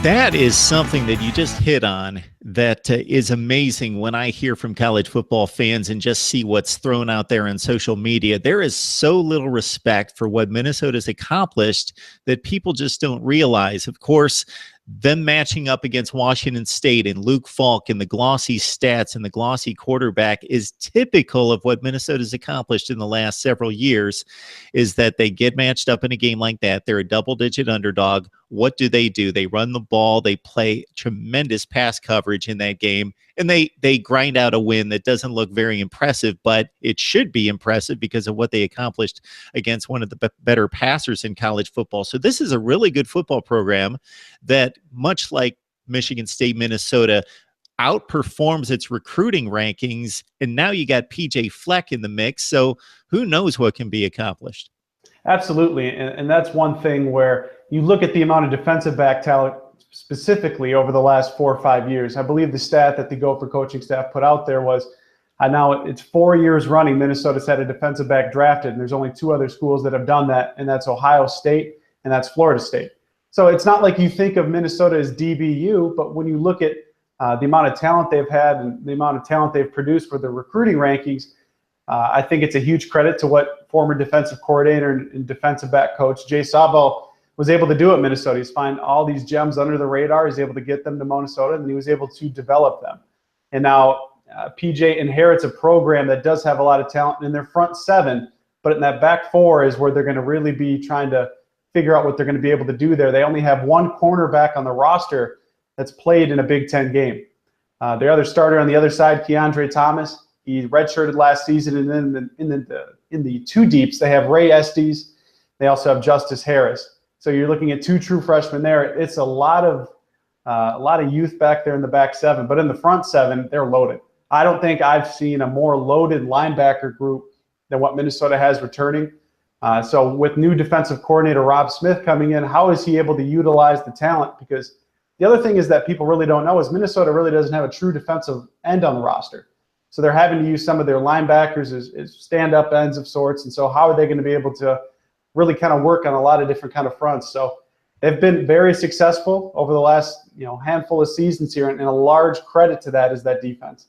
That is something that you just hit on that is amazing when I hear from college football fans and just see what's thrown out there on social media. There is so little respect for what Minnesota's accomplished that people just don't realize. Of course, them matching up against Washington State and Luke Falk and the glossy stats and the glossy quarterback is typical of what Minnesota's accomplished in the last several years, is that they get matched up in a game like that. They're a double-digit underdog. What do? They run the ball. They play tremendous pass coverage in that game, and they grind out a win that doesn't look very impressive, but it should be impressive because of what they accomplished against one of the better passers in college football. So this is a really good football program that, much like Michigan State, Minnesota, outperforms its recruiting rankings, and now you got PJ Fleck in the mix. So who knows what can be accomplished? Absolutely, and that's one thing where you look at the amount of defensive back talent specifically over the last 4 or 5 years. I believe the stat that the Gopher coaching staff put out there was now it's 4 years running Minnesota's had a defensive back drafted, and there's only 2 other schools that have done that, and that's Ohio State and that's Florida State. So it's not like you think of Minnesota as DBU, but when you look at the amount of talent they've had and the amount of talent they've produced for the recruiting rankings, I think it's a huge credit to what former defensive coordinator and defensive back coach Jay Savo was able to do at Minnesota. He's find all these gems under the radar. He's able to get them to Minnesota, and he was able to develop them. And now PJ inherits a program that does have a lot of talent in their front 7, but in that back 4 is where they're going to really be trying to figure out what they're going to be able to do there. They only have 1 cornerback on the roster that's played in a Big Ten game. The other starter on the other side, Keandre Thomas, he redshirted last season, and then in the 2 deeps, they have Ray Estes. They also have Justice Harris. So you're looking at 2 true freshmen there. It's a lot of youth back there in the back 7, but in the front 7, they're loaded. I don't think I've seen a more loaded linebacker group than what Minnesota has returning. So with new defensive coordinator Rob Smith coming in, how is he able to utilize the talent? Because the other thing is that people really don't know is Minnesota really doesn't have a true defensive end on the roster. So they're having to use some of their linebackers as stand-up ends of sorts. And so how are they going to be able to really kind of work on a lot of different kind of fronts? So they've been very successful over the last handful of seasons here, and a large credit to that is that defense.